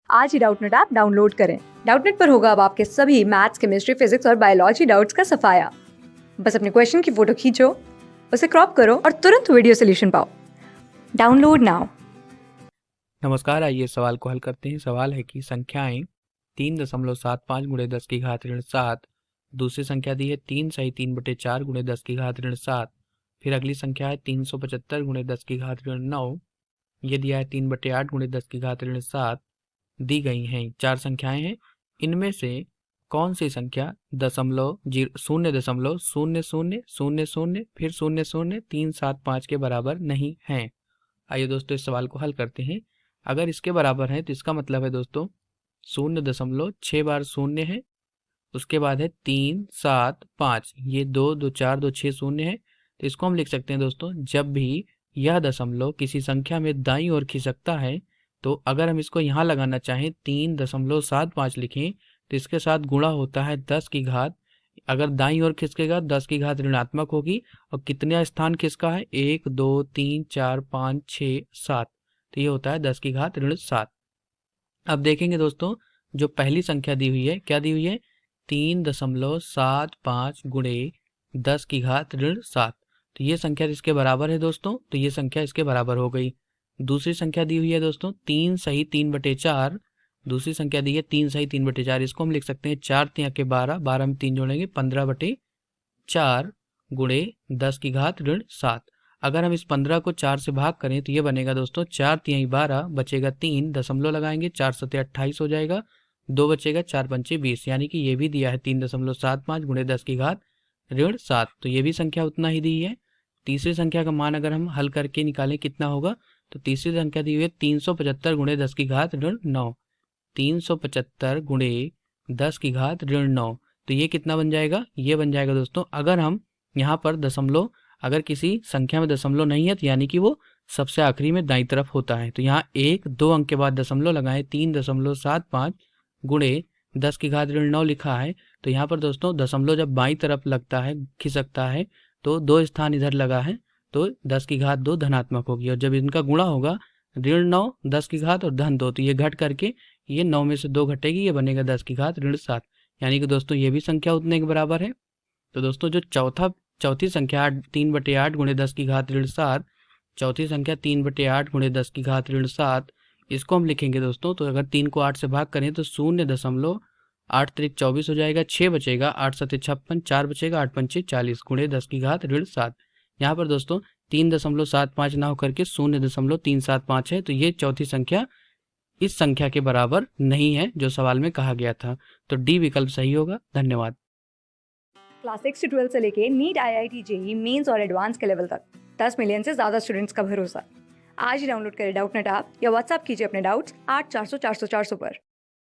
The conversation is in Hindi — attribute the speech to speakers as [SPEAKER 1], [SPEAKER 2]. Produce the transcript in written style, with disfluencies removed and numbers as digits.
[SPEAKER 1] आज ही डाउटनेट ऐप डाउनलोड करें। डाउटनेट पर होगा अब आपके सभी मैथ्स, केमिस्ट्री, फिजिक्स और बायोलॉजी डाउट्स का सफाया। बस अपने क्वेश्चन की फोटो खींचो, उसे क्रॉप करो और तुरंत वीडियो सोल्यूशन पाओ। Download now.
[SPEAKER 2] नमस्कार, आइए सवाल को हल करते हैं। सवाल है कि संख्याएं 3.75 गुणे 10 की घात ऋण 7, दूसरी संख्या दी है 3 सही 3/4 गुणे 10 की घात ऋण 7, फिर अगली संख्या है 375 गुणे 10 की घात ऋण 9, ये दिया है 3/8 गुणे 10 की घात ऋण 7। दी गई हैं चार संख्याएं हैं, इनमें से कौन सी संख्या 0.000000 फिर 0.0375 के बराबर नहीं है। आइए दोस्तों इस सवाल को हल करते हैं। अगर इसके बराबर है तो इसका मतलब है दोस्तों 0.6 बार शून्य है, उसके बाद है 3 7 5, ये 2 2 4 2 6 शून्य है। तो इसको हम लिख सकते हैं दोस्तों, जब भी यह दशमलव किसी संख्या में दाईं ओर खिसकता है तो अगर हम इसको यहाँ लगाना चाहें 3.75 लिखें तो इसके साथ गुणा होता है 10 की घात। अगर दाईं ओर खिसकेगा 10 की घात ऋणात्मक होगी। और कितने स्थान खिसका है, 1 2 3 4 5 6 7, तो ये होता है 10 की घात ऋण 7। अब देखेंगे दोस्तों, जो पहली संख्या दी हुई है, क्या दी हुई है, 3.75 गुणे 10 की घात ऋण 7, तो ये संख्या इसके बराबर है दोस्तों, तो ये संख्या इसके बराबर हो गई। दूसरी संख्या दी हुई है दोस्तों 3 सही 3/4, दूसरी संख्या दी है 3 सही 3/4, इसको हम लिख सकते हैं 4 3 के 12, 12 में 3 जोड़ेंगे 15/4 गुणे 10 की घात ऋण 7। अगर हम इस 15 को 4 से भाग करें तो ये बनेगा दोस्तों 4 3 12, बचेगा 3, दशमलव लगाएंगे 4 7 28 हो जाएगा, 2 बचेगा 4 5 20, यानी कि ये भी दिया है 3.75 गुणे 10 की घात ऋण 7, तो ये भी संख्या उतना ही दी है। तीसरी संख्या का मान अगर हम हल करके निकालें कितना होगा, तो तीसरी संख्या दी हुई है 375 गुणे 10 की घात ऋण 9, 375 गुणे 10 की घात ऋण 9, तो ये कितना बन जाएगा, ये बन जाएगा दोस्तों, अगर हम यहाँ पर दशमलव, अगर किसी संख्या में दशमलव नहीं है तो यानी कि वो सबसे आखिरी में दाईं तरफ होता है, तो यहाँ 1 2 अंक के बाद दशमलव लगाएं, 3.75 गुणे 10 की घात ऋण 9 लिखा है। तो यहाँ पर दोस्तों दशमलव जब बाईं तरफ लगता है, खिसकता है, तो 2 स्थान इधर लगा है, तो 10 की घात 2 धनात्मक होगी, और जब इनका गुणा होगा ऋण 9 10 की घात और धन 2, तो ये घट करके ये 9 में से 2 घटेगी, ये बनेगा 10 की घात ऋण 7, यानी कि दोस्तों ये भी संख्या उतने के बराबर है। तो दोस्तों जो चौथी संख्या 3/8 गुणे 10 की घात ऋण 7, चौथी संख्या 3/8 गुणे 10 की घात ऋण 7, इसको हम लिखेंगे दोस्तों, तो अगर 3 को 8 से भाग करें तो 0.8 3 24 हो जाएगा, 6 बचेगा, 8 7 56, 4 बचेगा, 8 5 40 गुणे 10 की घात ऋण 7। यहाँ पर दोस्तों 3.75 ना होकर के 0.375 है, तो ये चौथी संख्या इस संख्या के बराबर नहीं है जो सवाल में कहा गया था, तो डी विकल्प सही होगा। धन्यवाद।
[SPEAKER 1] क्लास 6 से 12 से लेके नीट, IIT, JEE मेंस और एडवांस के लेवल तक 10 मिलियन से ज्यादा स्टूडेंट्स का भरोसा। आज ही डाउनलोड करें डाउटनेट ऐप या व्हाट्सएप कीजिए अपने डाउट्स 8400 400 400 पर।